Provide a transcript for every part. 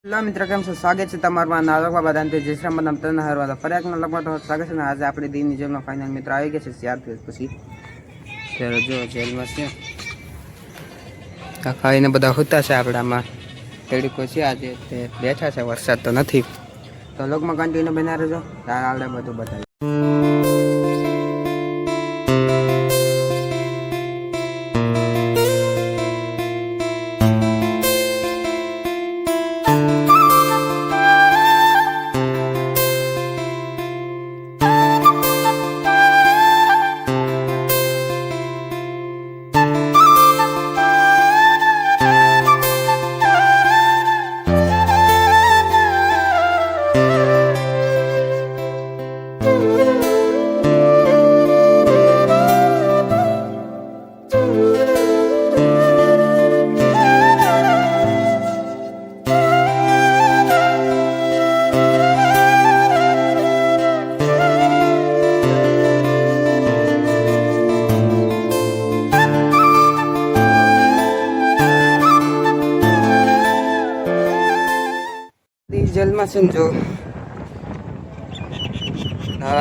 Hello મિત્રો, કેમ છો? સ્વાગત છે તમારું નાલકમાં બધાને જય શ્રી રામ. તને હરવા ફરી લગમાં તો સ્વાગત છે ને. આજે આપણે દિનની જેલમાં ફાઇનલ મિત્રો આવી ગયા છે 4 દિવસ પછી. ત્યારે જો જેલમાં છે આ ખાઈને બધા હોતા છે. આપણામાં તડકો છે આજે, તે બેઠા છે, વરસાદ તો નથી. તો લોકમાં કન્ટિન્યુ બના રહેજો, ત્યાં આપણે બધું બતાવીએ. જેલમાં છે ને જો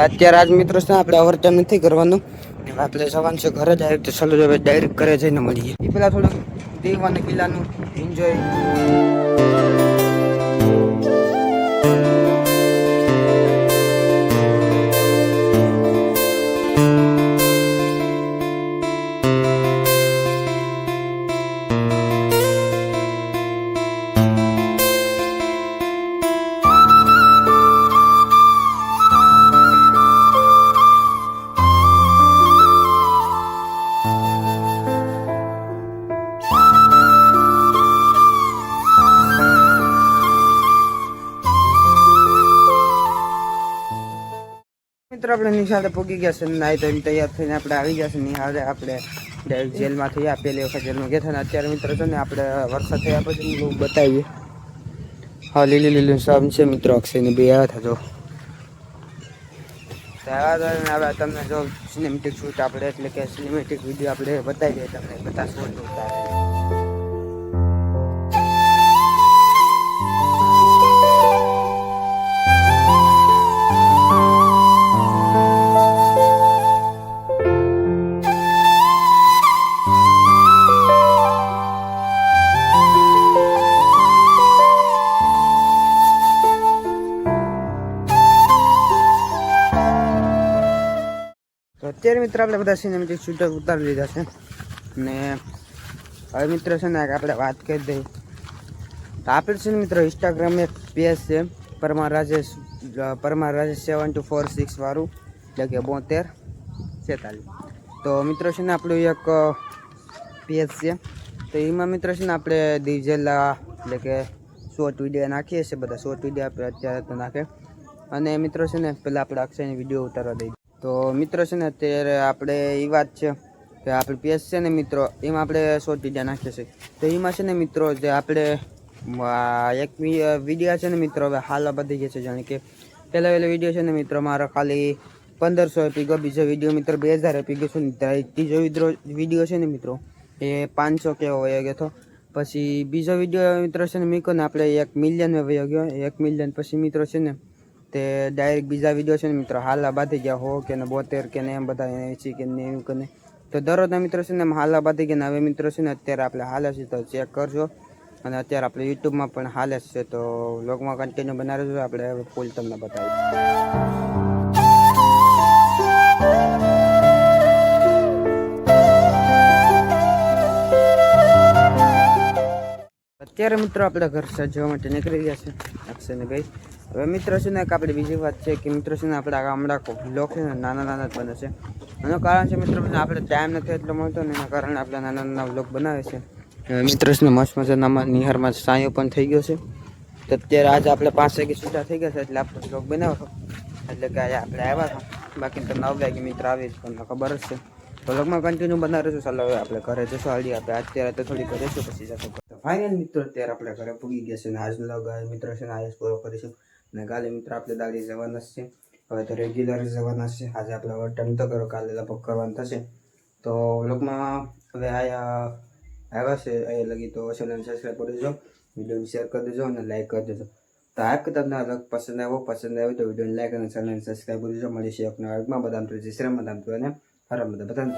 અત્યારે આજ મિત્રો છે આપણે ઓવરટાઈમ નથી કરવાનું. આપણે જવાનું છે ઘરે ડાયરેક્ટ. ચલો હવે ડાયરેક્ટ ઘરે જઈને મળીએ. એ પેલા થોડું દેવાનું પીલાનું એન્જોય. મિત્રો આપણે નિશાળે પૂગી ગયા છે. નાઈ તો તૈયાર થઈને આપણે આવી ગયા છે નિહાળે. આપણે ડાયરેક્ટ જેલમાં થયા. પહેલી વખત જેલમાં ગયા હતા ને અત્યારે મિત્રો છે ને આપણે વરસાદ થયા પછી બહુ બતાવીએ. હા, લીલી લીલી સમ છે મિત્રો. અક્ષયની બે આવ્યા હતા જો. હવે તમને જો સિનેમેટિક શૂટ આપણે એટલે કે સિનેમેટિક વિડીયો આપણે બતાવી દઈએ તમને બધા શોટ ઉતારે. અત્યારે મિત્રો આપણે બધા સિનેમેટિક શૂટર ઉતારી લીધા છે ને હવે મિત્રો છે ને આપણે વાત કરી દઈએ તો આપણે છે ને મિત્રો ઇન્સ્ટાગ્રામ એક પેજ છે પરમાર રાજેશ 7246 વાળું, એટલે કે 7246. તો મિત્રો છે ને આપણું એક પેજ છે. તો એમાં મિત્રો છે ને આપણે ડીજેલા એટલે કે શોર્ટ વિડીયો નાખીએ છીએ. બધા શોર્ટ વિડીયો આપણે અત્યારે તો નાખે. અને મિત્રો છે ને પહેલાં આપણે અક્ષયની વિડીયો ઉતારવા દઈએ. તો મિત્રો છે ને અત્યારે આપણે એ વાત છે કે આપણે પેજ છે ને મિત્રો એમાં આપણે શોર્ટ વિડીયો નાખીએ છીએ. તો એમાં છે ને મિત્રો જે આપણે એક વિડીયો છે ને મિત્રો હવે હાલ બધી ગયા છે. જાણે કે પહેલા વિડીયો છે ને મિત્રો મારો ખાલી 1500 આપી ગયો. બીજો વિડીયો મિત્રો 2000 આપી ગયો છે ને. ત્રીજો વિડીયો છે ને મિત્રો એ 500 કેવો વયો ગયો હતો. પછી બીજો વિડીયો મિત્રો છે ને મીકો ને આપણે 1 મિલિયન વયો ગયો. 1 મિલિયન પછી મિત્રો છે ને તે ડાયરેક્ટ બીજા વિડીયો છે ને મિત્રો હાલા બાંધી ગયા 100 કે ને 72 કે ને એમ બધા 80 કે ને એવું કે. તો દરરોજના મિત્રો છે ને હાલા બાંધી ગયા. હવે મિત્રો છે ને અત્યારે આપણે હાલે છે તો ચેક કરજો. અને અત્યારે આપણે યુટ્યુબમાં પણ હાલે છે. તો વ્લોગમાં કન્ટિન્યુ બનાવી રહેજો. આપણે હવે ફૂલ તમને બતાવીશું. અત્યારે મિત્રો આપણે ઘર સજવા માટે નીકળી ગયા છે અક્ષયને ભાઈ. હવે મિત્રો છે ને આપણે બીજી વાત છે કે મિત્રો છે ને આપણે ગામડા બ્લોગ છે ને નાના નાના જ બને છે. એનું કારણ છે મિત્રો આપણે ટાઈમ નથી એટલો મળતો ને એના કારણે આપણે નાના નાના બ્લોગ બનાવે છે. મિત્રો છે ને મસ્ત મજાના નિહારમાં સાયો પણ થઈ ગયો છે. તો અત્યારે આજે આપણે 5 વાગે છૂટા થઈ ગયા છે એટલે આપણે બ્લોગ બનાવો એટલે કે આપણે આવ્યા હતા. બાકી તો 9 વાગે મિત્ર આવી જ તમને ખબર જ છે. તો બ્લોગમાં કન્ટિન્યુ બનાવી રહેશું. ચાલો હવે આપણે ઘરે જશું. હાલી આપણે અત્યારે તો થોડી ઘરે જશું પછી જશું. ફાઇનલ મિત્રો અત્યારે આપણે ઘરે પૂગી ગયા છે ને આજનો બ્લોગ મિત્રો છે ને આજ પૂરો કરીશું. અને કાલે મિત્રો આપણે દાડી જવાના છે. હવે તો રેગ્યુલર જવાના છે. આજે આપણે ઓવરટાઈમ તો કરો, કાલે લગભગ કરવાનું થશે. તો વ્લોગમાં હવે આવ્યા છે એ લગી તો ચેનલ સબસ્ક્રાઈબ કરી દેજો. વિડીયોને શેર કરી દેજો અને લાઈક કરી દેજો. તો આ કે તમને આ વ્લોગ પસંદ આવ્યો તો વિડીયોને લાઈક અને ચેનલને સબસ્ક્રાઈબ કરી દેજો. મળીશું એક નવા વ્લોગમાં. બધાને જય શ્રી રામ, બધાને હર બધા બધાને